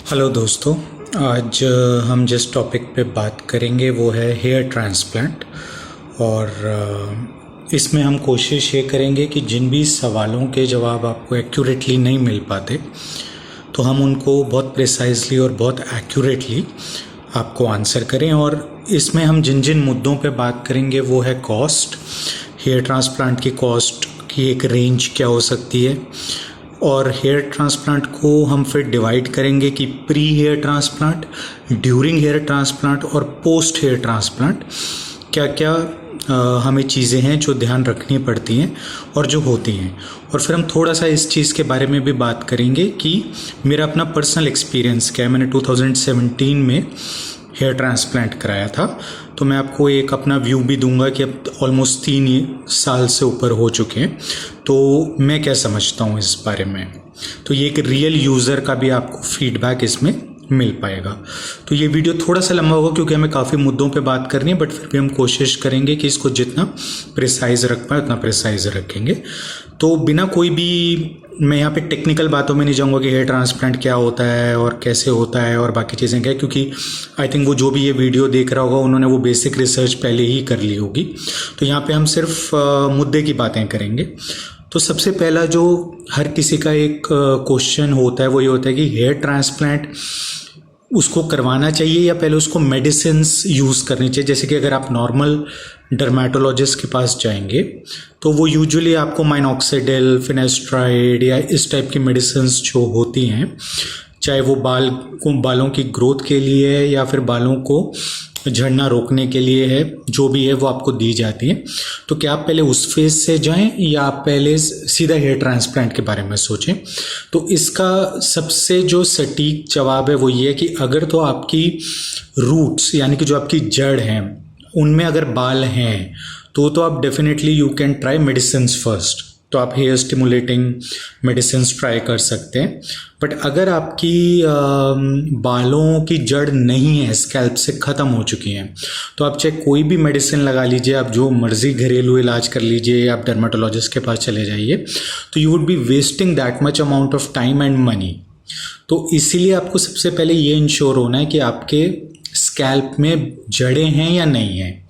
Hello दोस्तों। आज हम जिस टॉपिक पे बात करेंगे वो है हेयर ट्रांसप्लांट। और इसमें हम कोशिश ये करेंगे कि जिन भी सवालों के जवाब आपको एक्यूरेटली नहीं मिल पाते तो हम उनको बहुत प्रिसाइजली और बहुत एक्यूरेटली आपको आंसर करें। और इसमें हम जिन जिन मुद्दों पे बात करेंगे वो है कॉस्ट, हेयर ट्रांसप्लांट की कॉस्ट की एक रेंज क्या हो सकती है, और हेयर ट्रांसप्लांट को हम फिर डिवाइड करेंगे कि pre hair transplant, during hair transplant और पोस्ट हेयर ट्रांसप्लांट क्या क्या हमें चीज़ें हैं जो ध्यान रखनी पड़ती हैं और जो होती हैं। और फिर हम थोड़ा सा इस चीज़ के बारे में भी बात करेंगे कि मेरा अपना पर्सनल एक्सपीरियंस क्या है। मैंने 2017 में हेयर ट्रांसप्लांट कराया था, तो मैं आपको एक अपना व्यू भी दूंगा कि अब ऑलमोस्ट 3 साल से ऊपर हो चुके हैं, तो मैं क्या समझता हूँ इस बारे में। तो ये एक रियल यूज़र का भी आपको फीडबैक इसमें मिल पाएगा। तो ये वीडियो थोड़ा सा लंबा होगा क्योंकि हमें काफ़ी मुद्दों पे बात करनी है, बट फिर भी हम कोशिश करेंगे कि इसको जितना प्रिसाइज रख पाए उतना प्रिसाइज रखेंगे। तो बिना कोई भी, मैं यहाँ पे टेक्निकल बातों में नहीं जाऊँगा कि हेयर ट्रांसप्लांट क्या होता है और कैसे होता है और बाकी चीज़ें क्या है, क्योंकि आई थिंक वो जो भी ये वीडियो देख रहा होगा उन्होंने वो बेसिक रिसर्च पहले ही कर ली होगी। तो यहाँ पे हम सिर्फ मुद्दे की बातें करेंगे। तो सबसे पहला जो हर किसी का एक क्वेश्चन होता है वो ये होता है कि हेयर ट्रांसप्लांट उसको करवाना चाहिए या पहले उसको मेडिसिन्स यूज़ करनी चाहिए। जैसे कि अगर आप नॉर्मल डर्मेटोलॉजिस्ट के पास जाएंगे तो वो यूजुअली आपको माइनॉक्सिडिल, फिनेस्ट्राइड या इस टाइप की मेडिसिन्स जो होती हैं, चाहे वो बालों की ग्रोथ के लिए है या फिर बालों को झड़ना रोकने के लिए है, जो भी है वो आपको दी जाती है। तो क्या आप पहले उस फेज से जाएं या आप पहले सीधा हेयर ट्रांसप्लांट के बारे में सोचें। तो इसका सबसे जो सटीक जवाब है वो ये है कि अगर तो आपकी रूट्स यानी कि जो आपकी जड़ हैं उनमें अगर बाल हैं तो आप definitely you can try medicines first. तो आप हेयर स्टिमुलेटिंग मेडिसिन्स ट्राई कर सकते हैं। बट अगर आपकी बालों की जड़ नहीं है, स्कैल्प से ख़त्म हो चुकी हैं, तो आप चाहे कोई भी मेडिसिन लगा लीजिए, आप जो मर्ज़ी घरेलू इलाज कर लीजिए, आप डर्मेटोलॉजिस्ट के पास चले जाइए, तो you would be wasting that much amount of time and money. तो इसीलिए आपको सबसे पहले ये इंश्योर होना है कि आपके स्कैल्प में जड़ें हैं या नहीं हैं।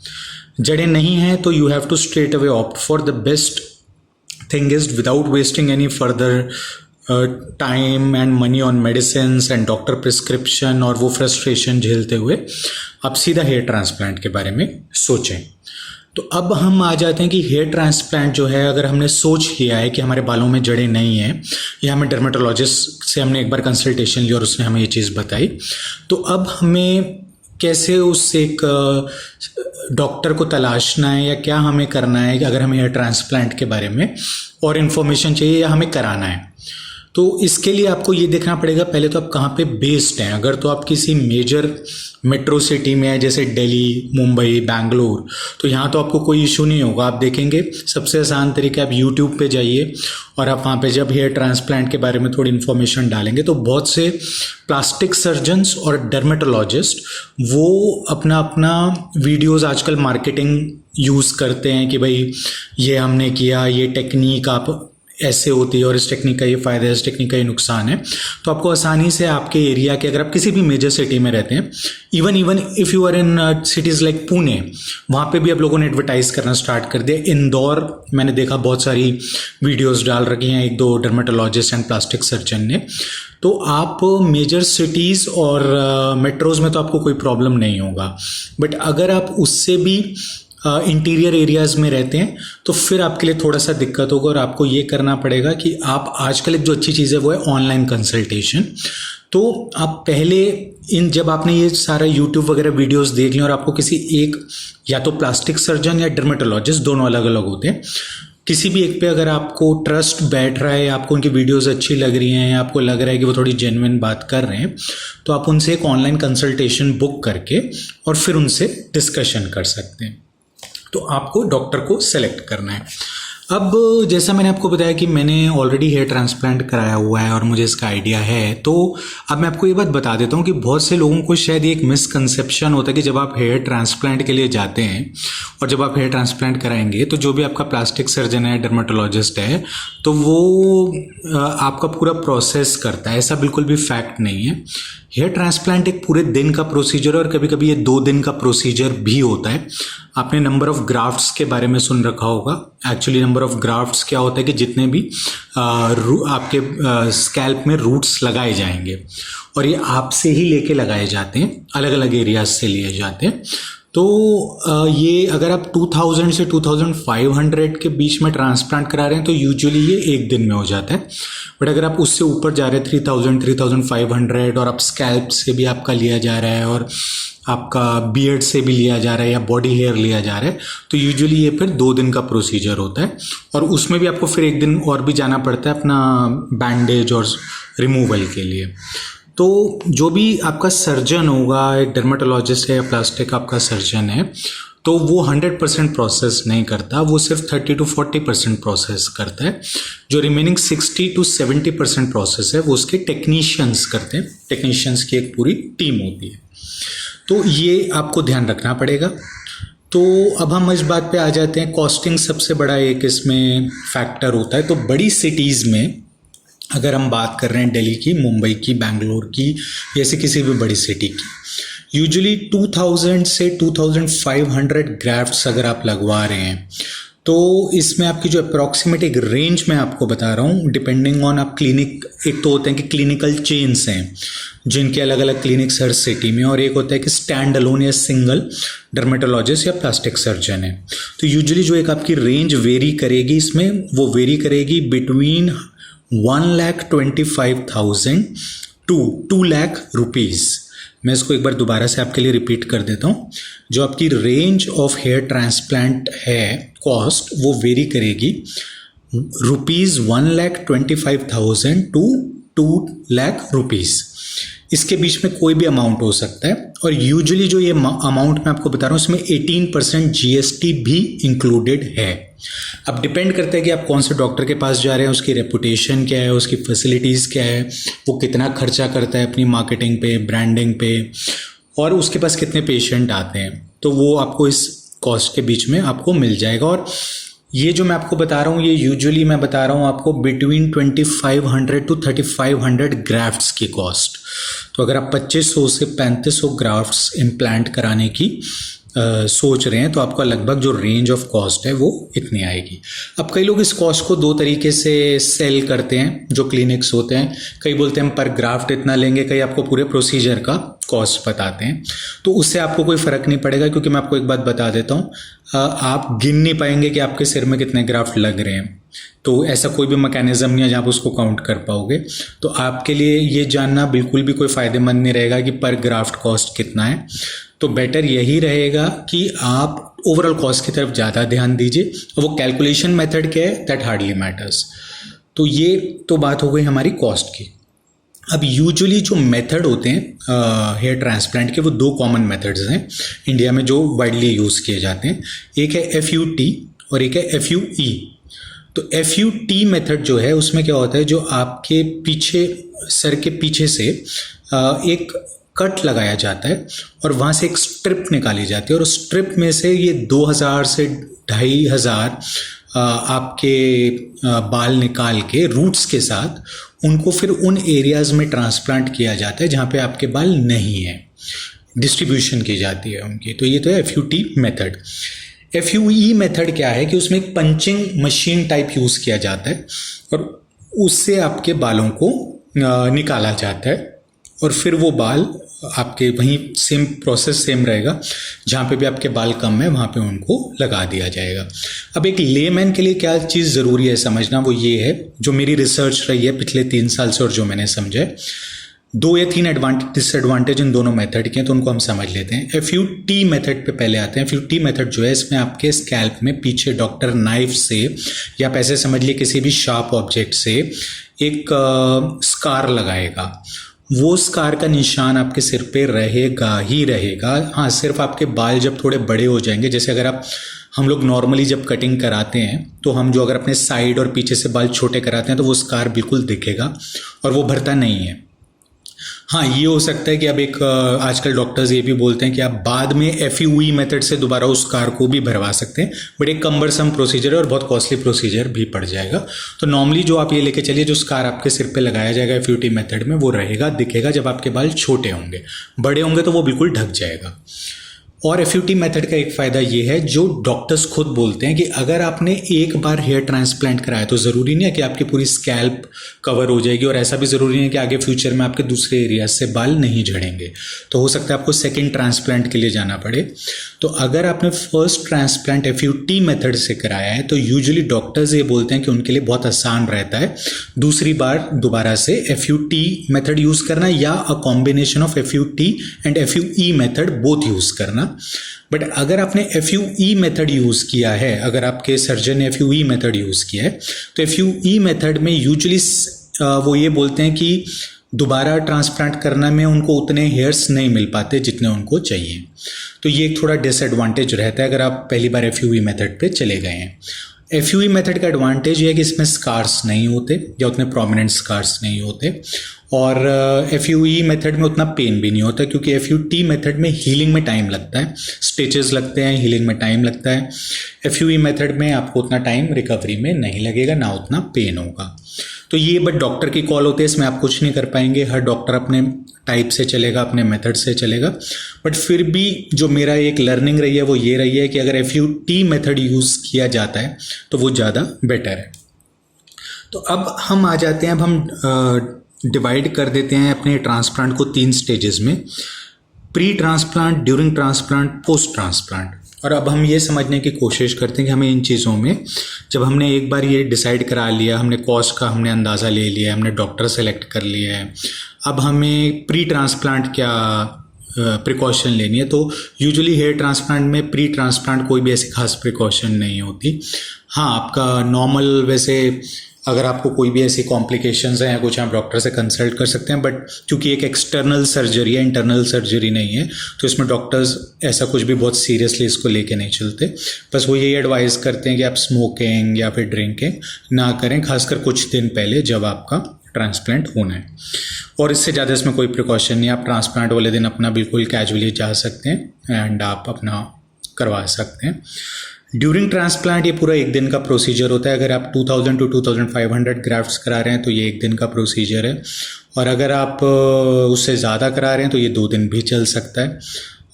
जड़ें नहीं हैं तो you have to straight away opt for the best thing is without wasting any further time and money on medicines and doctor prescription और वो frustration झेलते हुए आप सीधा हेयर ट्रांसप्लांट के बारे में सोचें। तो अब हम आ जाते हैं कि हेयर ट्रांसप्लांट जो है, अगर हमने सोच लिया है कि हमारे बालों में जड़ें नहीं हैं या हमें डर्मेटोलॉजिस्ट से हमने एक बार कंसल्टेशन ली और उसने हमें ये चीज़ बताई, तो अब हमें कैसे उस एक डॉक्टर को तलाशना है या क्या हमें करना है अगर हमें हेयर ट्रांसप्लांट के बारे में और इन्फॉर्मेशन चाहिए या हमें कराना है। तो इसके लिए आपको ये देखना पड़ेगा पहले तो आप कहाँ पे बेस्ड हैं। अगर तो आप किसी मेजर मेट्रो सिटी में है जैसे दिल्ली, मुंबई, बैंगलोर, तो यहाँ तो आपको कोई इशू नहीं होगा। आप देखेंगे सबसे आसान तरीका, आप यूट्यूब पे जाइए और आप वहाँ पे जब हेयर ट्रांसप्लांट के बारे में थोड़ी इन्फॉर्मेशन डालेंगे तो बहुत से प्लास्टिक सर्जन्स और डर्मेटोलॉजिस्ट वो अपना अपना वीडियोस आजकल मार्केटिंग यूज़ करते हैं कि भाई ये हमने किया, ये टेक्निक आप ऐसे होती है और इस टेक्निक का ये फ़ायदा है, इस टेक्निक का ये नुकसान है। तो आपको आसानी से आपके एरिया के, अगर आप किसी भी मेजर सिटी में रहते हैं, even if you are in cities like Pune, वहाँ पे भी आप लोगों ने एडवर्टाइज़ करना स्टार्ट कर दिया। इंदौर मैंने देखा बहुत सारी वीडियोस डाल रखी हैं 1-2 डर्मेटोलॉजिस्ट एंड प्लास्टिक सर्जन ने। तो आप मेजर सिटीज़ और मेट्रोज़ में तो आपको कोई प्रॉब्लम नहीं होगा। बट अगर आप उससे भी इंटीरियर एरियाज़ में रहते हैं तो फिर आपके लिए थोड़ा सा दिक्कत होगा और आपको ये करना पड़ेगा कि आप आजकल एक जो अच्छी चीज़ है वो है ऑनलाइन कंसल्टेशन। तो आप पहले जब आपने ये सारा यूट्यूब वगैरह वीडियोस देख लें और आपको किसी एक, या तो प्लास्टिक सर्जन या डर्मेटोलॉजिस्ट, दोनों अलग अलग होते हैं, किसी भी एक पे अगर आपको ट्रस्ट बैठ रहा है, आपको उनकी वीडियोस अच्छी लग रही हैं, आपको लग रहा है कि वो थोड़ी जेन्युइन बात कर रहे हैं, तो आप उनसे एक ऑनलाइन कंसल्टेशन बुक करके और फिर उनसे डिस्कशन कर सकते हैं। तो आपको डॉक्टर को सेलेक्ट करना है। अब जैसा मैंने आपको बताया कि मैंने ऑलरेडी हेयर ट्रांसप्लांट कराया हुआ है और मुझे इसका आइडिया है, तो अब मैं आपको ये बात बता देता हूँ कि बहुत से लोगों को शायद ये एक मिसकंसेप्शन होता है कि जब आप हेयर ट्रांसप्लांट के लिए जाते हैं और जब आप हेयर ट्रांसप्लांट कराएंगे तो जो भी आपका प्लास्टिक सर्जन है, डर्मेटोलॉजिस्ट है, तो वो आपका पूरा प्रोसेस करता है। ऐसा बिल्कुल भी फैक्ट नहीं है। हेयर ट्रांसप्लांट एक पूरे दिन का प्रोसीजर है और कभी कभी ये 2 दिन का प्रोसीजर भी होता है। आपने नंबर ऑफ ग्राफ्ट्स के बारे में सुन रखा होगा। एक्चुअली नंबर ऑफ ग्राफ्ट्स क्या होता है कि जितने भी आपके स्कैल्प में रूट्स लगाए जाएंगे, और ये आपसे ही लेके लगाए जाते हैं, अलग अलग एरियाज से लिए जाते हैं। तो ये अगर आप 2000 से 2500 के बीच में ट्रांसप्लांट करा रहे हैं तो यूजुअली ये एक दिन में हो जाता है। बट अगर आप उससे ऊपर जा रहे हैं 3000 3500 और आप स्कैल्प से भी आपका लिया जा रहा है और आपका बियर्ड से भी लिया जा रहा है या बॉडी हेयर लिया जा रहा है, तो यूजुअली ये फिर 2 दिन का प्रोसीजर होता है। और उसमें भी आपको फिर एक दिन और भी जाना पड़ता है अपना बैंडेज और रिमूवल के लिए। तो जो भी आपका सर्जन होगा, एक डर्मेटोलॉजिस्ट है या प्लास्टिक आपका सर्जन है, तो वो 100% प्रोसेस नहीं करता, वो सिर्फ 30 to 40% प्रोसेस करता है। जो रिमेनिंग 60 to 70% प्रोसेस है वो उसके टेक्नीशियंस करते हैं। टेक्नीशियंस की एक पूरी टीम होती है, तो ये आपको ध्यान रखना पड़ेगा। तो अब हम इस बात पे आ जाते हैं, कॉस्टिंग सबसे बड़ा एक इसमें फैक्टर होता है। तो बड़ी सिटीज़ में अगर हम बात कर रहे हैं दिल्ली की, मुंबई की, बैंगलोर की, जैसे किसी भी बड़ी सिटी की, यूजुअली 2000 से 2500 ग्राफ्ट्स अगर आप लगवा रहे हैं तो इसमें आपकी जो अप्रॉक्सीमेट एक रेंज मैं आपको बता रहा हूँ, डिपेंडिंग ऑन आप क्लिनिक, एक तो होते हैं कि क्लिनिकल चेन्स हैं जिनके अलग अलग क्लिनिक्स हर सिटी में, और एक होता है कि स्टैंड अलोन या सिंगल डर्मेटोलॉजिस्ट या प्लास्टिक सर्जन है। तो यूजुअली जो एक आपकी रेंज वेरी करेगी इसमें, वो वेरी करेगी बिटवीन 1,25,000 टू 2 लाख रुपीज़। मैं इसको एक बार दोबारा से आपके लिए रिपीट कर देता हूँ। जो आपकी रेंज ऑफ हेयर ट्रांसप्लांट है कॉस्ट, वो वेरी करेगी ₹1,25,000 टू 2 लाख रुपीज़। इसके बीच में कोई भी अमाउंट हो सकता है। और यूजुअली जो ये अमाउंट मैं आपको बता रहा हूँ इसमें 18% GST भी इंक्लूडेड है। अब डिपेंड करता है कि आप कौन से डॉक्टर के पास जा रहे हैं, उसकी रेपुटेशन क्या है, उसकी फैसिलिटीज़ क्या है, वो कितना खर्चा करता है अपनी मार्केटिंग पे, ब्रांडिंग पे, और उसके पास कितने पेशेंट आते हैं, तो वो आपको इस कॉस्ट के बीच में आपको मिल जाएगा। और ये जो मैं आपको बता रहा हूँ, ये यूजुअली मैं बता रहा हूँ आपको बिटवीन 2500 टू 3500 ग्राफ्ट्स की कॉस्ट। तो अगर आप 2500 से 3500 ग्राफ्ट्स इम्प्लांट कराने की सोच रहे हैं तो आपका लगभग जो रेंज ऑफ कॉस्ट है वो इतनी आएगी। अब कई लोग इस कॉस्ट को 2 तरीके से सेल करते हैं, जो क्लिनिक्स होते हैं। कई बोलते हैं पर ग्राफ्ट इतना लेंगे, कई आपको पूरे प्रोसीजर का कॉस्ट बताते हैं। तो उससे आपको कोई फ़र्क नहीं पड़ेगा, क्योंकि मैं आपको एक बात बता देता हूँ, आप गिन नहीं पाएंगे कि आपके सिर में कितने ग्राफ्ट लग रहे हैं। तो ऐसा कोई भी मैकेनिज्म नहीं है जहाँ आप उसको काउंट कर पाओगे। तो आपके लिए ये जानना बिल्कुल भी कोई फ़ायदेमंद नहीं रहेगा कि पर ग्राफ्ट कॉस्ट कितना है। तो बेटर यही रहेगा कि आप ओवरऑल कॉस्ट की तरफ ज़्यादा ध्यान दीजिए। वो कैलकुलेशन मेथड क्या है, दैट हार्डली मैटर्स। तो ये तो बात हो गई हमारी कॉस्ट की। अब यूजुअली जो मेथड होते हैं हेयर ट्रांसप्लांट के, वो 2 कॉमन मेथड्स हैं इंडिया में जो वाइडली यूज़ किए जाते हैं। एक है FUT और एक है FUE। तो FUT मेथड जो है उसमें क्या होता है, जो आपके पीछे, सर के पीछे से एक कट लगाया जाता है और वहाँ से एक स्ट्रिप निकाली जाती है, और उस स्ट्रिप में से ये 2000 से 2500 आपके बाल निकाल के रूट्स के साथ उनको फिर उन एरियाज़ में ट्रांसप्लांट किया जाता है जहाँ पे आपके बाल नहीं है, डिस्ट्रीब्यूशन की जाती है उनकी। तो ये तो है FUT मेथड। FUE मेथड क्या है कि उसमें एक पंचिंग मशीन टाइप यूज़ किया जाता है और उससे आपके बालों को निकाला जाता है, और फिर वो बाल आपके वहीं सेम प्रोसेस सेम रहेगा, जहाँ पे भी आपके बाल कम है वहाँ पे उनको लगा दिया जाएगा। अब एक लेमैन के लिए क्या चीज़ ज़रूरी है समझना, वो ये है, जो मेरी रिसर्च रही है पिछले 3 साल से और जो मैंने समझा है, 2 या 3 डिसएडवांटेज इन दोनों मेथड के हैं, तो उनको हम समझ लेते हैं। FUT मेथड पे पहले आते हैं। FUT मेथड जो है, इसमें आपके स्कैल्प में पीछे डॉक्टर नाइफ से या पैसे समझ लिए किसी भी शार्प ऑब्जेक्ट से एक स्कार लगाएगा। वो स्कार का निशान आपके सिर पे रहेगा ही रहेगा। हाँ, सिर्फ आपके बाल जब थोड़े बड़े हो जाएंगे, जैसे अगर हम लोग नॉर्मली जब कटिंग कराते हैं तो हम जो अगर अपने साइड और पीछे से बाल छोटे कराते हैं तो वो स्कार बिल्कुल दिखेगा और वो भरता नहीं है। हाँ, ये हो सकता है कि अब एक आजकल डॉक्टर्स ये भी बोलते हैं कि आप बाद में एफयूई मेथड से दोबारा उस स्कार को भी भरवा सकते हैं, बट एक कम्बरसम प्रोसीजर है और बहुत कॉस्टली प्रोसीजर भी पड़ जाएगा। तो नॉर्मली जो आप ये लेके चलिए, जो स्कार आपके सिर पे लगाया जाएगा एफयूटी मेथड में, वो रहेगा, दिखेगा जब आपके बाल छोटे होंगे। बड़े होंगे तो वो बिल्कुल ढक जाएगा। और एफयूटी मेथड का एक फ़ायदा ये है, जो डॉक्टर्स खुद बोलते हैं कि अगर आपने एक बार हेयर ट्रांसप्लांट कराया तो ज़रूरी नहीं है कि आपकी पूरी स्कैल्प कवर हो जाएगी, और ऐसा भी ज़रूरी नहीं है कि आगे फ्यूचर में आपके दूसरे एरियाज से बाल नहीं झड़ेंगे। तो हो सकता है आपको सेकेंड ट्रांसप्लांट के लिए जाना पड़े। तो अगर आपने फर्स्ट ट्रांसप्लांट एफयूटी मेथड से कराया है तो यूजुअली डॉक्टर्स ये बोलते हैं कि उनके लिए बहुत आसान रहता है दूसरी बार दोबारा से एफयूटी मेथड यूज़ करना, या a combination of FUT and FUE method both use करना। बट अगर आपने एफयूई मेथड यूज़ किया है, अगर आपके सर्जन ने एफयूई मेथड यूज़ किया है, तो एफयूई मेथड में यूजुअली वो ये बोलते हैं कि दोबारा ट्रांसप्लांट करने में उनको उतने हेयर्स नहीं मिल पाते जितने उनको चाहिए। तो ये एक थोड़ा डिसएडवांटेज रहता है अगर आप पहली बार एफयूई मेथड पे चले गए हैं। एफयूई मेथड का एडवांटेज ये है कि इसमें स्कार्स नहीं होते, या उतने प्रोमिनेंट स्कार्स नहीं होते, और एफयूई मेथड में उतना पेन भी नहीं होता, क्योंकि एफयूटी मेथड में हीलिंग में टाइम लगता है, स्टिचेस लगते हैं, हीलिंग में टाइम लगता है। एफयूई मेथड में आपको उतना टाइम रिकवरी में नहीं लगेगा, ना उतना पेन होगा। तो ये बट डॉक्टर की कॉल होती है, इसमें आप कुछ नहीं कर पाएंगे। हर डॉक्टर अपने टाइप से चलेगा, अपने मेथड से चलेगा। बट फिर भी जो मेरा एक लर्निंग रही है वो ये रही है कि अगर एफयूटी मेथड यूज़ किया जाता है तो वो ज़्यादा बेटर है। तो अब हम आ जाते हैं, अब हम डिवाइड कर देते हैं अपने ट्रांसप्लांट को 3 स्टेजेस में: pre transplant, during transplant, post transplant. और अब हम ये समझने की कोशिश करते हैं कि हमें इन चीज़ों में, जब हमने एक बार ये डिसाइड करा लिया, हमने कॉस्ट का हमने अंदाज़ा ले लिया, हमने डॉक्टर सेलेक्ट कर लिया है, अब हमें प्री ट्रांसप्लांट क्या प्रिकॉशन लेनी है। तो यूजुअली हेयर ट्रांसप्लांट में प्री ट्रांसप्लांट कोई भी ऐसी खास प्रिकॉशन नहीं होती। हाँ, आपका नॉर्मल, वैसे अगर आपको कोई भी ऐसी कॉम्प्लिकेशंस हैं या कुछ, आप डॉक्टर से कंसल्ट कर सकते हैं, बट क्योंकि एक एक्सटर्नल सर्जरी है, इंटरनल सर्जरी नहीं है, तो इसमें डॉक्टर्स ऐसा कुछ भी बहुत सीरियसली इसको लेके नहीं चलते। बस वो यही एडवाइस करते हैं कि आप स्मोकिंग या फिर ड्रिंकिंग ना करें, खासकर कुछ दिन पहले जब आपका ट्रांसप्लांट होना है। और इससे ज़्यादा इसमें कोई प्रिकॉशन नहीं है। आप ट्रांसप्लांट वाले दिन अपना बिल्कुल कैजुअली जा सकते हैं एंड आप अपना करवा सकते हैं। ड्यूरिंग ट्रांसप्लांट ये पूरा 1 दिन का प्रोसीजर होता है। अगर आप 2000 to 2500 ग्राफ्ट्स करा रहे हैं तो ये 1 दिन का प्रोसीजर है, और अगर आप उससे ज़्यादा करा रहे हैं तो ये 2 दिन भी चल सकता है।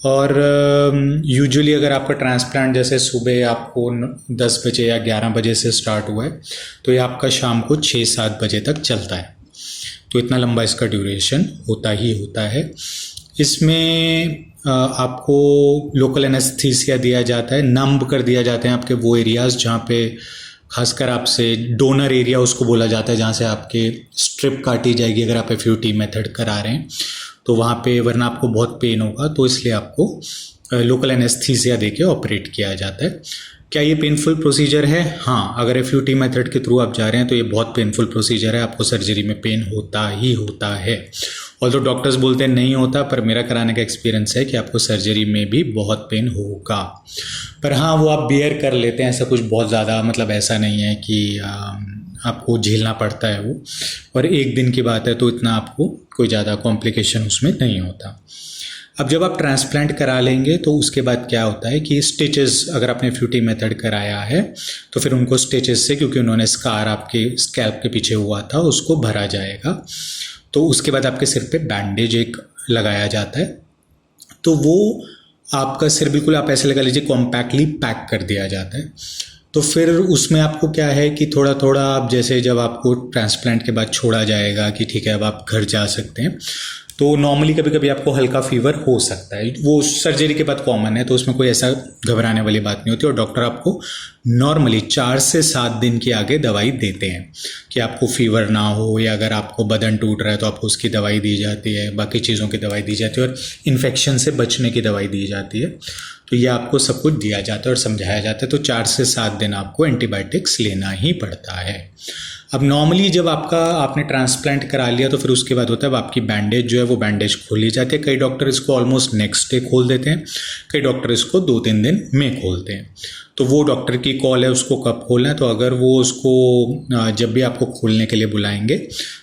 और यूजुअली अगर आपका ट्रांसप्लांट जैसे सुबह आपको 10 बजे या 11 बजे से स्टार्ट हुआ है तो ये आपका शाम को 6-7 बजे तक चलता है। तो इतना लंबा इसका ड्यूरेशन होता ही होता है। इसमें आपको लोकल एनेस्थीसिया दिया जाता है, नंब कर दिया जाते हैं आपके वो एरियाज़ जहाँ पे खासकर आपसे डोनर एरिया उसको बोला जाता है, जहाँ से आपके स्ट्रिप काटी जाएगी अगर आप एफयूटी मेथड करा रहे हैं तो वहाँ पे, वरना आपको बहुत पेन होगा, तो इसलिए आपको लोकल एनेस्थीसिया देके ऑपरेट किया जाता है। क्या ये पेनफुल प्रोसीजर है? हाँ, अगर एफयूटी मेथड के थ्रू आप जा रहे हैं तो ये बहुत पेनफुल प्रोसीजर है, आपको सर्जरी में पेन होता ही होता है। और तो डॉक्टर्स बोलते हैं नहीं होता, पर मेरा कराने का एक्सपीरियंस है कि आपको सर्जरी में भी बहुत पेन होगा। पर हाँ, वो आप बियर कर लेते हैं, ऐसा कुछ बहुत ज़्यादा मतलब ऐसा नहीं है कि आपको झेलना पड़ता है वो। और 1 दिन की बात है तो इतना आपको कोई ज़्यादा कॉम्प्लिकेशन उसमें नहीं होता। अब जब आप ट्रांसप्लांट करा लेंगे तो उसके बाद क्या होता है कि स्टिचेस, अगर आपने एफयूटी मेथड कराया है तो फिर उनको स्टिचेस से, क्योंकि उन्होंने स्कार आपके स्कैल्प के पीछे हुआ था, उसको भरा जाएगा। तो उसके बाद आपके सिर पे बैंडेज एक लगाया जाता है, तो वो आपका सिर बिल्कुल, आप ऐसे लगा लीजिए, कॉम्पैक्टली पैक कर दिया जाता है। तो फिर उसमें आपको क्या है कि थोड़ा थोड़ा आप, जैसे जब आपको ट्रांसप्लांट के बाद छोड़ा जाएगा कि ठीक है अब आप घर जा सकते हैं, तो नॉर्मली कभी कभी आपको हल्का फीवर हो सकता है, वो सर्जरी के बाद कॉमन है, तो उसमें कोई ऐसा घबराने वाली बात नहीं होती। और डॉक्टर आपको नॉर्मली 4 से 7 दिन की आगे दवाई देते हैं कि आपको फीवर ना हो, या अगर आपको बदन टूट रहा है तो आपको उसकी दवाई दी जाती है, बाकी चीज़ों की दवाई दी जाती है, और इन्फेक्शन से बचने की दवाई दी जाती है। तो ये आपको सब कुछ दिया जाता है और समझाया जाता है। तो 4 से 7 दिन आपको एंटीबायोटिक्स लेना ही पड़ता है। अब नॉर्मली जब आपने ट्रांसप्लांट करा लिया तो फिर उसके बाद होता है अब आपकी बैंडेज जो है वो बैंडेज खोली जाती है। कई डॉक्टर इसको ऑलमोस्ट नेक्स्ट डे खोल देते हैं, कई डॉक्टर इसको 2-3 दिन में खोलते हैं। तो वो डॉक्टर की कॉल है उसको कब खोलना है। तो अगर वो उसको जब भी आपको खोलने के लिए बुलाएंगे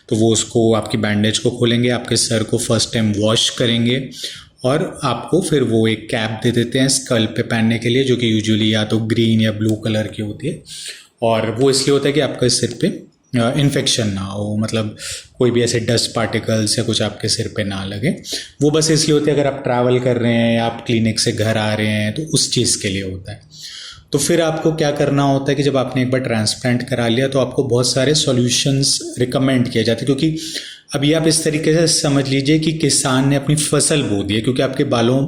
तो वो उसको आपकी बैंडेज को खोलेंगे, आपके सर को फर्स्ट टाइम वॉश करेंगे और आपको फिर वो एक कैप दे देते हैं स्कल पे पहनने के लिए, जो कि यूजुअली या तो ग्रीन या ब्लू कलर की होती है। और वो इसलिए होता है कि आपके सिर पे इन्फेक्शन ना हो, मतलब कोई भी ऐसे डस्ट पार्टिकल्स या कुछ आपके सिर पे ना लगे। वो बस इसलिए होती है अगर आप ट्रैवल कर रहे हैं या आप क्लिनिक से घर आ रहे हैं तो उस चीज़ के लिए होता है। तो फिर आपको क्या करना होता है कि जब आपने एक बार ट्रांसप्लांट करा लिया तो आपको बहुत सारे सॉल्यूशंस रिकमेंड किए जाते हैं, क्योंकि अभी आप इस तरीके से समझ लीजिए कि किसान ने अपनी फसल बो दी है, क्योंकि आपके बालों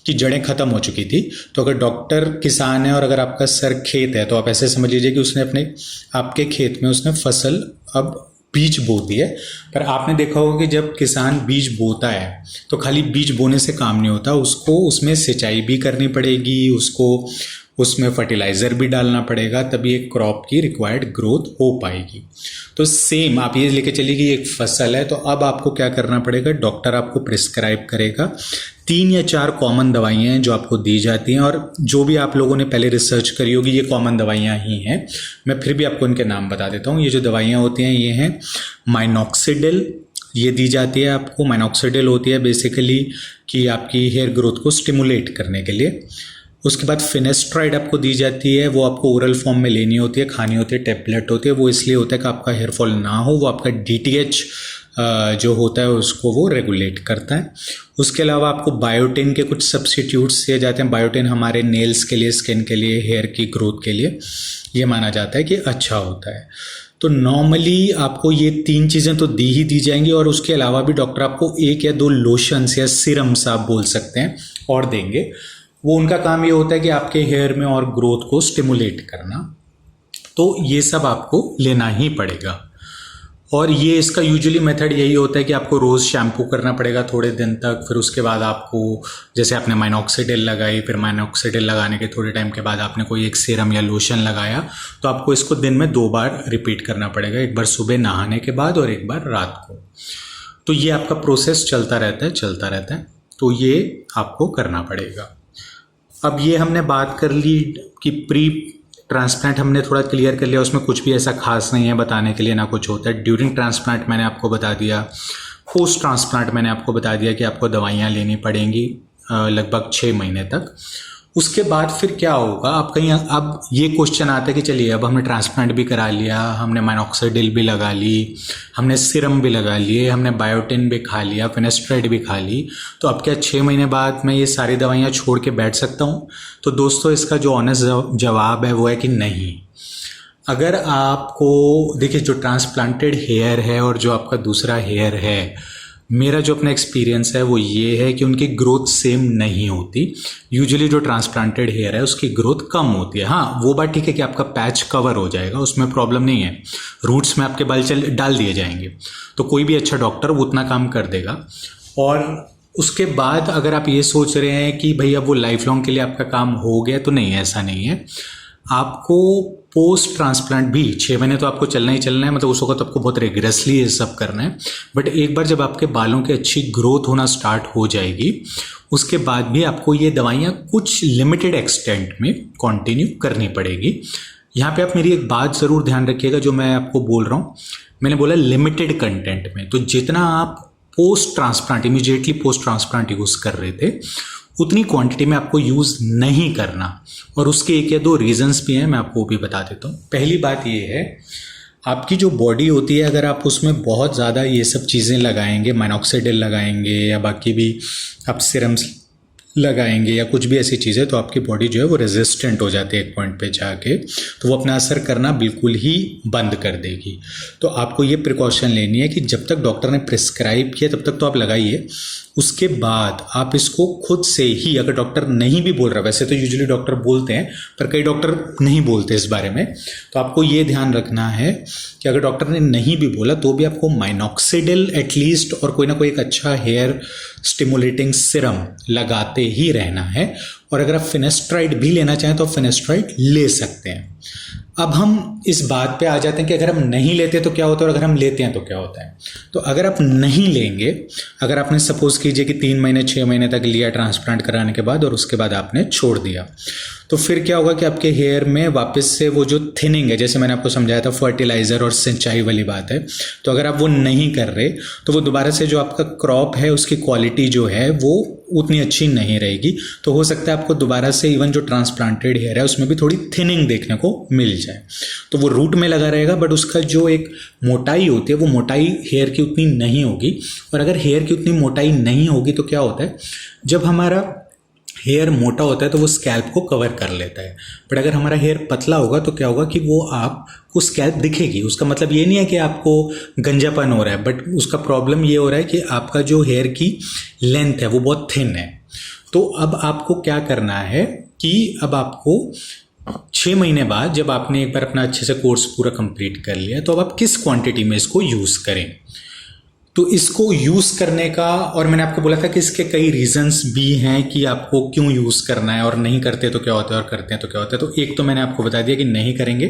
की जड़ें खत्म हो चुकी थी। तो अगर डॉक्टर किसान है और अगर आपका सर खेत है तो आप ऐसे समझ लीजिए कि उसने आपके खेत में उसने फसल अब बीज बो दिए। पर आपने देखा होगा कि जब किसान बीज बोता है तो खाली बीज बोने से काम नहीं होता, उसको उसमें सिंचाई भी करनी पड़ेगी, उसको उसमें फर्टिलाइज़र भी डालना पड़ेगा, तभी एक क्रॉप की रिक्वायर्ड ग्रोथ हो पाएगी। तो सेम आप ये लेके चलिए कि एक फसल है, तो अब आपको क्या करना पड़ेगा, डॉक्टर आपको प्रिस्क्राइब करेगा 3 या 4 कॉमन दवाइयाँ हैं जो आपको दी जाती हैं, और जो भी आप लोगों ने पहले रिसर्च करी होगी ये कॉमन दवाइयाँ ही हैं। मैं फिर भी आपको इनके नाम बता देता हूँ। ये जो दवाइयाँ होती हैं ये हैं माइनॉक्सिडिल, ये दी जाती है आपको। माइनॉक्सिडिल होती है बेसिकली कि आपकी हेयर ग्रोथ को स्टिमुलेट करने के लिए। उसके बाद फिनेस्ट्राइड आपको दी जाती है, वो आपको ओरल फॉर्म में लेनी होती है, खानी होती है, टेबलेट होती है। वो इसलिए होता है कि आपका हेयर फॉल ना हो, वो आपका DTH जो होता है उसको वो रेगुलेट करता है। उसके अलावा आपको बायोटिन के कुछ सब्स्टिट्यूट्स दिए जाते हैं। बायोटिन हमारे नेल्स के लिए, स्किन के लिए, हेयर की ग्रोथ के लिए ये माना जाता है कि अच्छा होता है। तो नॉर्मली आपको ये 3 चीज़ें तो दी ही दी जाएंगी, और उसके अलावा भी डॉक्टर आपको 1 या 2 लोशंस या सिरम्स आप बोल सकते हैं और देंगे। वो उनका काम ये होता है कि आपके हेयर में और ग्रोथ को स्टिमुलेट करना। तो ये सब आपको लेना ही पड़ेगा। और ये इसका यूजुअली मेथड यही होता है कि आपको रोज़ शैम्पू करना पड़ेगा थोड़े दिन तक। फिर उसके बाद आपको, जैसे आपने माइनॉक्सिडिल लगाई, फिर माइनॉक्सिडिल लगाने के थोड़े टाइम के बाद आपने कोई एक सीरम या लोशन लगाया, तो आपको इसको दिन में 2 बार रिपीट करना पड़ेगा, एक बार सुबह नहाने के बाद और एक बार रात को। तो ये आपका प्रोसेस चलता रहता है। तो ये आपको करना पड़ेगा। अब ये हमने बात कर ली कि प्री ट्रांसप्लांट हमने थोड़ा क्लियर कर लिया, उसमें कुछ भी ऐसा खास नहीं है बताने के लिए, ना कुछ होता है। ड्यूरिंग ट्रांसप्लांट मैंने आपको बता दिया। पोस्ट ट्रांसप्लांट मैंने आपको बता दिया कि आपको दवाइयाँ लेनी पड़ेंगी लगभग 6 महीने तक। उसके बाद फिर क्या होगा, आप कहीं अब ये क्वेश्चन आता है कि चलिए अब हमने ट्रांसप्लांट भी करा लिया, हमने माइनॉक्सिडिल भी लगा ली, हमने सीरम भी लगा लिए, हमने बायोटिन भी खा लिया, फिनेस्ट्राइड भी खा ली, तो अब क्या 6 महीने बाद मैं ये सारी दवाइयाँ छोड़ के बैठ सकता हूँ? तो दोस्तों इसका जो ऑनेस्ट जवाब है वो है कि नहीं। अगर आपको देखिए, जो ट्रांसप्लांटेड हेयर है और जो आपका दूसरा हेयर है, मेरा जो अपना एक्सपीरियंस है वो ये है कि उनकी ग्रोथ सेम नहीं होती। यूजुअली जो ट्रांसप्लांटेड हेयर है उसकी ग्रोथ कम होती है। हाँ, वो बात ठीक है कि आपका पैच कवर हो जाएगा, उसमें प्रॉब्लम नहीं है, रूट्स में आपके बाल डाल दिए जाएंगे, तो कोई भी अच्छा डॉक्टर वो उतना काम कर देगा। और उसके बाद अगर आप ये सोच रहे हैं कि भैया वो लाइफ लॉन्ग के लिए आपका काम हो गया, तो नहीं, ऐसा नहीं है। आपको पोस्ट ट्रांसप्लांट भी 6 महीने तो आपको चलना ही चलना है, मतलब उस वक्त आपको बहुत रिग्रेसली ये सब करना है। बट एक बार जब आपके बालों की अच्छी ग्रोथ होना स्टार्ट हो जाएगी, उसके बाद भी आपको ये दवाइयाँ कुछ लिमिटेड एक्सटेंट में कंटिन्यू करनी पड़ेगी। यहाँ पे आप मेरी एक बात ज़रूर ध्यान रखिएगा, जो मैं आपको बोल रहा हूँ, मैंने बोला लिमिटेड कंटेंट में। तो जितना आप post transplant, immediately post transplant use कर रहे थे, उतनी क्वांटिटी में आपको यूज़ नहीं करना। और उसके 1 या 2 रीजंस भी हैं, मैं आपको वो भी बता देता हूँ। पहली बात ये है, आपकी जो बॉडी होती है, अगर आप उसमें बहुत ज़्यादा ये सब चीज़ें लगाएंगे, माइनॉक्सिडिल लगाएंगे या बाकी भी आप सिरम्स लगाएंगे या कुछ भी ऐसी चीज़ें, तो आपकी बॉडी जो है वो रेजिस्टेंट हो जाती है एक पॉइंट पे जाके, तो वो अपना असर करना बिल्कुल ही बंद कर देगी। तो आपको ये प्रिकॉशन लेनी है कि जब तक डॉक्टर ने प्रिस्क्राइब किया तब तक तो आप लगाइए। उसके बाद आप इसको खुद से ही, अगर डॉक्टर नहीं भी बोल रहा, वैसे तो यूजुअली डॉक्टर बोलते हैं पर कई डॉक्टर नहीं बोलते इस बारे में, तो आपको ये ध्यान रखना है कि अगर डॉक्टर ने नहीं भी बोला तो भी आपको माइनॉक्सिडिल एटलीस्ट और कोई ना कोई एक अच्छा हेयर स्टिमुलेटिंग सिरम लगाते ही रहना है। और अगर आप फिनेस्ट्राइड भी लेना चाहें तो आप फिनेस्ट्राइड ले सकते हैं। अब हम इस बात पे आ जाते हैं कि अगर हम नहीं लेते तो क्या होता है और अगर हम लेते हैं तो क्या होता है। तो अगर आप नहीं लेंगे, अगर आपने सपोज कीजिए कि 3 महीने 6 महीने तक लिया ट्रांसप्लांट कराने के बाद और उसके बाद आपने छोड़ दिया, तो फिर क्या होगा कि आपके हेयर में वापस से वो जो थिनिंग है, जैसे मैंने आपको समझाया था फर्टिलाइजर और सिंचाई वाली बात है, तो अगर आप वो नहीं कर रहे तो वो दोबारा से जो आपका क्रॉप है उसकी क्वालिटी जो है वो उतनी अच्छी नहीं रहेगी। तो हो सकता है आपको दोबारा से इवन जो ट्रांसप्लांटेड हेयर है उसमें भी थोड़ी थिनिंग देखने को मिल जाए। तो वो रूट में लगा रहेगा बट उसका जो एक मोटाई होती है वो मोटाई हेयर की उतनी नहीं होगी। और अगर हेयर की उतनी मोटाई नहीं होगी तो क्या होता है, जब हमारा हेयर मोटा होता है तो वो स्कैल्प को कवर कर लेता है। बट अगर हमारा हेयर पतला होगा तो क्या होगा कि वो आपको स्कैल्प दिखेगी। उसका मतलब ये नहीं है कि आपको गंजापन हो रहा है, बट उसका प्रॉब्लम ये हो रहा है कि आपका जो हेयर की लेंथ है वो बहुत थिन है। तो अब आपको क्या करना है कि अब आपको 6 महीने बाद जब आपने एक बार अपना अच्छे से कोर्स पूरा कंप्लीट कर लिया तो अब आप किस क्वांटिटी में इसको यूज़ करें। तो इसको यूज़ करने का, और मैंने आपको बोला था कि इसके कई रीजंस भी हैं कि आपको क्यों यूज़ करना है और नहीं करते तो क्या होता है और करते हैं तो क्या होता है। तो एक तो मैंने आपको बता दिया कि नहीं करेंगे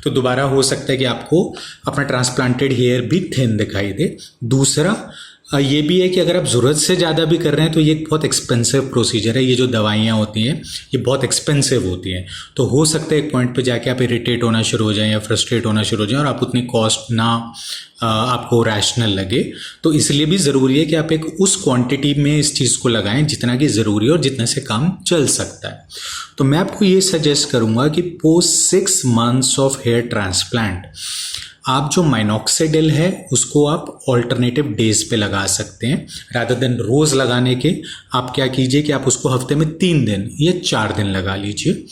तो दोबारा हो सकता है कि आपको अपना ट्रांसप्लांटेड हेयर भी थिन दिखाई दे। दूसरा ये भी है कि अगर आप ज़रूरत से ज़्यादा भी कर रहे हैं तो ये बहुत एक्सपेंसिव प्रोसीजर है। ये जो दवाइयाँ होती हैं ये बहुत एक्सपेंसिव होती हैं। तो हो सकता है एक पॉइंट पे जाके आप इरिटेट होना शुरू हो जाएं या फ्रस्ट्रेट होना शुरू हो जाएं और आप उतनी कॉस्ट ना आपको रैशनल लगे। तो इसलिए भी ज़रूरी है कि आप एक उस क्वांटिटी में इस चीज़ को लगाएं जितना कि ज़रूरी है और जितने से काम चल सकता है। तो मैं आपको ये सजेस्ट करूँगा कि post 6 months of hair transplant आप जो माइनॉक्सिडिल है उसको आप ऑल्टरनेटिव डेज पे लगा सकते हैं रादर देन रोज़ लगाने के। आप क्या कीजिए कि आप उसको हफ्ते में 3 दिन या 4 दिन लगा लीजिए।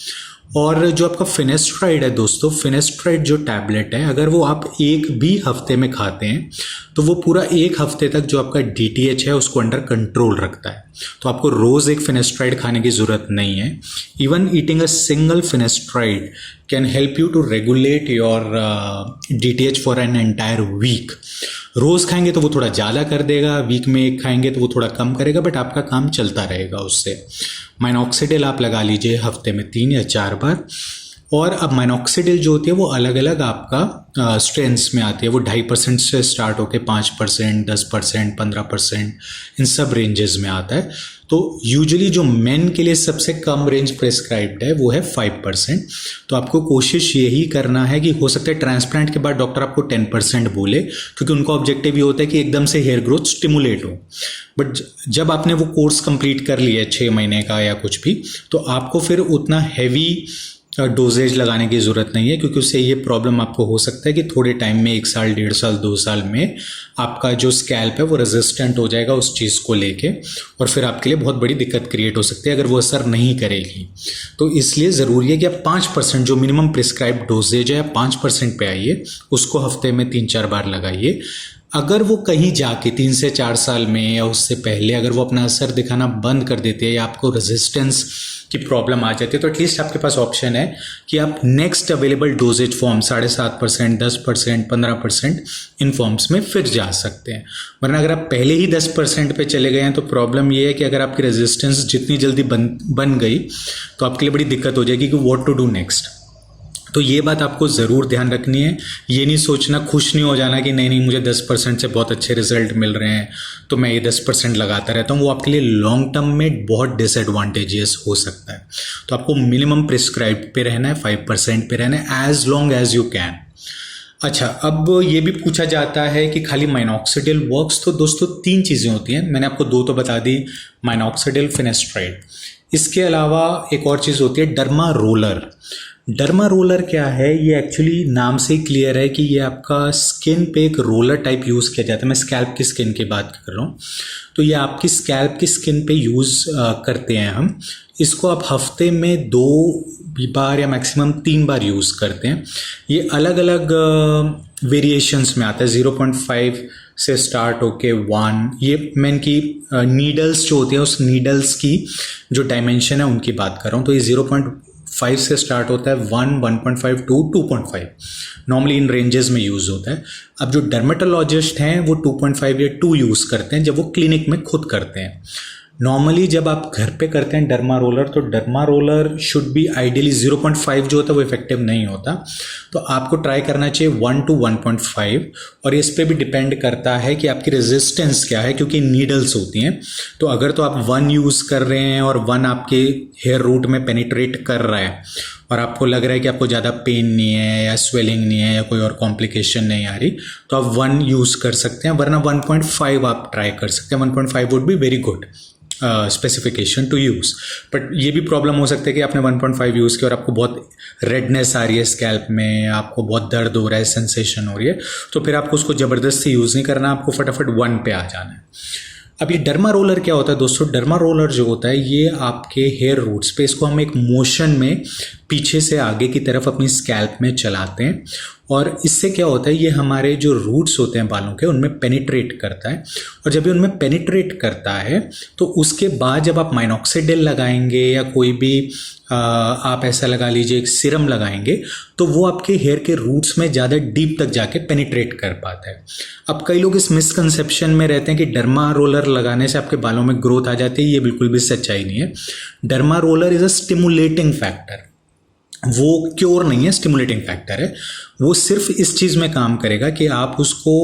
और जो आपका फिनेस्ट्राइड है दोस्तों, फिनेस्ट्राइड जो टैबलेट है अगर वो आप एक भी हफ्ते में खाते हैं तो वो पूरा एक हफ्ते तक जो आपका DTH है उसको अंडर कंट्रोल रखता है। तो आपको रोज़ एक फिनेस्ट्राइड खाने की ज़रूरत नहीं है। Even eating a single finasteride can help you to regulate your DTH for an entire week. रोज़ खाएंगे तो वो थोड़ा ज़्यादा कर देगा, वीक में एक खाएंगे तो वो थोड़ा कम करेगा, बट आपका काम चलता रहेगा उससे। माइनॉक्सिडिल आप लगा लीजिए हफ्ते में 3 या 4 बार। और अब माइनॉक्सिडिल जो होती है वो अलग अलग आपका स्ट्रेंथ्स में आती है। वो 2.5% से स्टार्ट होकर 5%, 10%, 15% इन सब रेंजेस में आता है। तो यूजुअली जो मेन के लिए सबसे कम रेंज प्रेस्क्राइब्ड है वो है 5%। तो आपको कोशिश यही करना है कि हो सकता है ट्रांसप्लांट के बाद डॉक्टर आपको 10% बोले, क्योंकि उनका ऑब्जेक्टिव ये होता है कि एकदम से हेयर ग्रोथ स्टिमुलेट हो। बट जब आपने वो कोर्स कंप्लीट कर लिया है 6 महीने का या कुछ भी, तो आपको फिर उतना हैवी डोजेज लगाने की ज़रूरत नहीं है, क्योंकि उससे ये प्रॉब्लम आपको हो सकता है कि थोड़े टाइम में 1 साल 1.5 साल 2 साल में आपका जो स्कैल्प है वो रेजिस्टेंट हो जाएगा उस चीज़ को लेके, और फिर आपके लिए बहुत बड़ी दिक्कत क्रिएट हो सकती है अगर वो असर नहीं करेगी। तो इसलिए ज़रूरी है कि आप 5% जो मिनिमम प्रिस्क्राइब डोजेज है 5% पे आइए, उसको हफ्ते में 3-4 बार लगाइए। अगर वो कहीं जाके 3 से 4 साल में या उससे पहले अगर वो अपना असर दिखाना बंद कर देते हैं या आपको रेजिस्टेंस की प्रॉब्लम आ जाती है, तो एटलीस्ट आपके पास ऑप्शन है कि आप नेक्स्ट अवेलेबल डोजेज फॉर्म 7.5%, 10%, 15% इन फॉर्म्स में फिर जा सकते हैं। वरना अगर आप पहले ही 10% पे चले गए हैं तो प्रॉब्लम ये है कि अगर आपकी रेजिस्टेंस जितनी जल्दी बन गई तो आपके लिए बड़ी दिक्कत हो जाएगी कि व्हाट टू डू नेक्स्ट। तो ये बात आपको ज़रूर ध्यान रखनी है। ये नहीं सोचना, खुश नहीं हो जाना कि नहीं मुझे 10% से बहुत अच्छे रिजल्ट मिल रहे हैं तो मैं ये 10% लगाता रहता हूँ। वो आपके लिए लॉन्ग टर्म में बहुत डिसएडवांटेजियस हो सकता है। तो आपको मिनिमम प्रिस्क्राइब पे रहना है, 5% पे रहना है as long as you can. अच्छा, अब ये भी पूछा जाता है कि खाली माइनॉक्सिडिल वर्क्स? तो दोस्तों 3 चीज़ें होती हैं, मैंने आपको 2 तो बता दी, माइनॉक्सिडिल, फिनेस्ट्राइड। इसके अलावा एक और चीज़ होती है डर्मा रोलर। डर्मा रोलर क्या है? ये एक्चुअली नाम से ही क्लियर है कि ये आपका स्किन पे एक रोलर टाइप यूज़ किया जाता है। मैं स्कैल्प की स्किन की बात कर रहा हूँ। तो ये आपकी स्कैल्प की स्किन पे यूज़ करते हैं हम। इसको आप हफ्ते में 2 बार या मैक्सिमम 3 बार यूज़ करते हैं। ये अलग अलग वेरिएशंस में आता है, 0.5 से स्टार्ट होके 1। ये मैं इनकी नीडल्स जो होती है उस नीडल्स की जो डायमेंशन है उनकी बात कर रहा हूँ। तो ये 0.5 से स्टार्ट होता है, 1, 1.5, 2, 2.5 नॉर्मली इन रेंजेस में यूज़ होता है। अब जो डर्मेटोलॉजिस्ट हैं वो 2.5 या 2 यूज़ करते हैं जब वो क्लिनिक में खुद करते हैं। नॉर्मली जब आप घर पे करते हैं डर्मा रोलर, तो derma roller should be ideally 0.5 जो होता है वो इफेक्टिव नहीं होता, तो आपको ट्राई करना चाहिए 1 to 1.5। और इस पे भी डिपेंड करता है कि आपकी रेजिस्टेंस क्या है, क्योंकि नीडल्स होती हैं। तो अगर तो आप 1 यूज़ कर रहे हैं और 1 आपके हेयर रूट में पेनिट्रेट कर रहा है और आपको लग रहा है कि आपको ज़्यादा पेन नहीं है या स्वेलिंग नहीं है या कोई और कॉम्प्लिकेशन नहीं आ रही, तो आप 1 यूज़ कर सकते हैं, वरना 1.5 आप ट्राई कर सकते हैं। 1.5 would be very good specification to use. But ये भी प्रॉब्लम हो सकता है कि आपने 1.5 यूज़ किया और आपको बहुत रेडनेस आ रही है स्कैल्प में, आपको बहुत दर्द हो रहा है, सेंसेशन हो रही है, तो फिर आपको उसको ज़बरदस्ती यूज़ नहीं करना, आपको फटाफट 1 पे आ जाना है। अब ये डर्मा रोलर क्या होता है दोस्तों? डर्मा रोलर जो होता है ये आपके हेयर रूट्स पे, इसको हम एक मोशन में पीछे से आगे की तरफ अपनी स्कैल्प में चलाते हैं, और इससे क्या होता है, ये हमारे जो रूट्स होते हैं बालों के उनमें पेनिट्रेट करता है। और जब ये उनमें पेनिट्रेट करता है तो उसके बाद जब आप माइनॉक्सिडिल लगाएंगे या कोई भी आप ऐसा लगा लीजिए एक सीरम लगाएंगे, तो वो आपके हेयर के रूट्स में ज़्यादा डीप तक जाके पेनिट्रेट कर पाता है। अब कई लोग इस मिसकंसेप्शन में रहते हैं कि डर्मा रोलर लगाने से आपके बालों में ग्रोथ आ जाती है, ये बिल्कुल भी सच्चाई नहीं है। Derma roller is a stimulating factor, वो क्योर नहीं है, स्टिमुलेटिंग फैक्टर है। वो सिर्फ इस चीज़ में काम करेगा कि आप उसको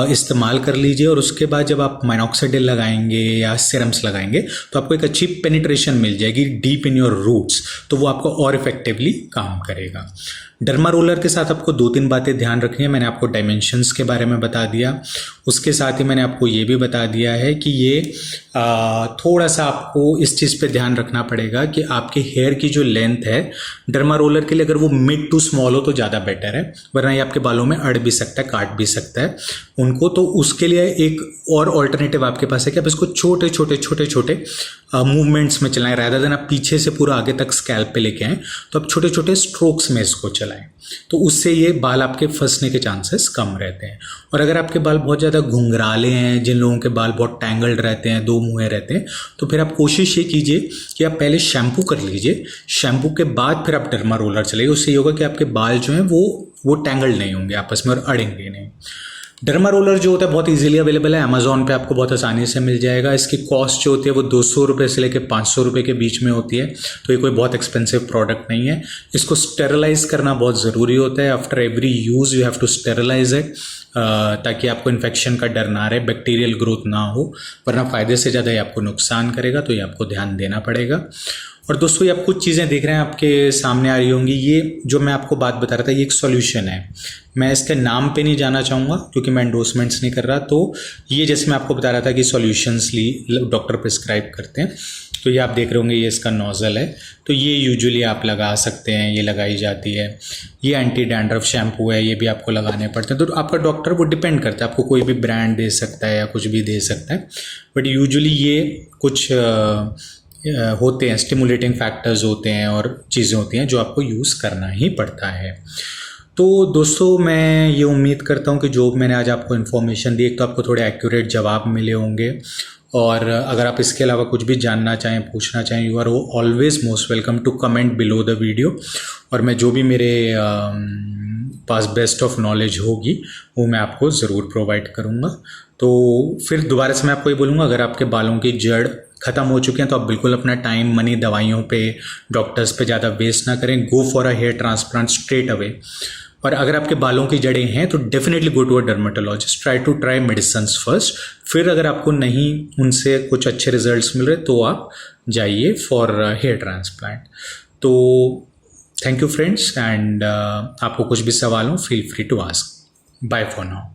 इस्तेमाल कर लीजिए, और उसके बाद जब आप माइनॉक्सिडिल लगाएंगे या सीरम्स लगाएंगे तो आपको एक अच्छी पेनिट्रेशन मिल जाएगी डीप इन योर रूट्स, तो वो आपको और इफेक्टिवली काम करेगा। डर्मा रोलर के साथ आपको 2-3 बातें ध्यान रखनी है। मैंने आपको डायमेंशंस के बारे में बता दिया, उसके साथ ही मैंने आपको ये भी बता दिया है कि ये थोड़ा सा आपको इस चीज़ पे ध्यान रखना पड़ेगा कि आपके हेयर की जो लेंथ है डर्मा रोलर के लिए, अगर वो मिड टू स्मॉल हो तो ज़्यादा बेटर है, वरना ये आपके बालों में अड़ भी सकता है, काट भी सकता है उनको। तो उसके लिए एक और ऑल्टरनेटिव आपके पास है कि आप इसको छोटे छोटे छोटे छोटे मूवमेंट्स में चलाएं, रादर देन आप पीछे से पूरा आगे तक स्कैल्प पे लेके आएँ, तो आप छोटे छोटे स्ट्रोक्स में इसको चलाएं, तो उससे ये बाल आपके फंसने के चांसेस कम रहते हैं। और अगर आपके बाल बहुत ज़्यादा घुंघराले हैं, जिन लोगों के बाल बहुत टैंगल्ड रहते हैं, 2 मुँहे रहते हैं, तो फिर आप कोशिश ये कीजिए कि आप पहले शैम्पू कर लीजिए, शैम्पू के बाद फिर आप डर्मा रोलर चलाइए। उससे ये होगा कि आपके बाल जो हैं वो टैंगल्ड नहीं होंगे आपस में और अड़ेंगे नहीं। डर्मा रोलर जो होता है बहुत इजीली अवेलेबल है, अमेजोन पे आपको बहुत आसानी से मिल जाएगा। इसकी कॉस्ट जो होती है वो 200 रुपये से लेकर 500 रुपये के बीच में होती है, तो ये कोई बहुत एक्सपेंसिव प्रोडक्ट नहीं है। इसको स्टेरलाइज करना बहुत ज़रूरी होता है, after every use you have to sterilize it, ताकि आपको इन्फेक्शन का डर ना रहे, बैक्टीरियल ग्रोथ ना हो, वरना फ़ायदे से ज़्यादा ये आपको नुकसान करेगा, तो ये आपको ध्यान देना पड़ेगा। और दोस्तों ये आप कुछ चीज़ें देख रहे हैं आपके सामने आ रही होंगी, ये जो मैं आपको बात बता रहा था ये एक सॉल्यूशन है। मैं इसके नाम पे नहीं जाना चाहूँगा क्योंकि मैं एंडोर्समेंट्स नहीं कर रहा। तो ये जैसे मैं आपको बता रहा था कि सॉल्यूशंस डॉक्टर प्रिस्क्राइब करते हैं, तो ये आप देख रहे होंगे ये इसका नोज़ल है, तो ये यूजुअली आप लगा सकते हैं, ये लगाई जाती है। ये एंटी डैंड्रफ शैम्पू है, ये भी आपको लगाने पड़ते हैं। तो आपका डॉक्टर वो डिपेंड करता है, आपको कोई भी ब्रांड दे सकता है या कुछ भी दे सकता है, बट यूजुअली ये कुछ होते हैं, स्टिमुलेटिंग फैक्टर्स होते हैं और चीज़ें होती हैं जो आपको यूज़ करना ही पड़ता है। तो दोस्तों मैं ये उम्मीद करता हूँ कि जो मैंने आज आपको इन्फॉर्मेशन दी, एक तो आपको थोड़े एक्यूरेट जवाब मिले होंगे, और अगर आप इसके अलावा कुछ भी जानना चाहें, पूछना चाहें, you are always most welcome to comment below the video, और मैं जो भी मेरे पास बेस्ट ऑफ नॉलेज होगी वो मैं आपको ज़रूर प्रोवाइड करूँगा। तो फिर दोबारा से मैं आपको ये बोलूँगा, अगर आपके बालों की जड़ ख़त्म हो चुके हैं तो आप बिल्कुल अपना टाइम, मनी दवाइयों पे, डॉक्टर्स पे ज़्यादा वेस्ट ना करें, go for a hair transplant straight away. और अगर आपके बालों की जड़ें हैं तो definitely go to a dermatologist, try medicines first, फिर अगर आपको नहीं उनसे कुछ अच्छे रिजल्ट्स मिल रहे तो आप जाइए फॉर हेयर ट्रांसप्लांट। तो थैंक यू फ्रेंड्स, एंड आपको कुछ भी सवाल हो feel free to ask. Bye for now.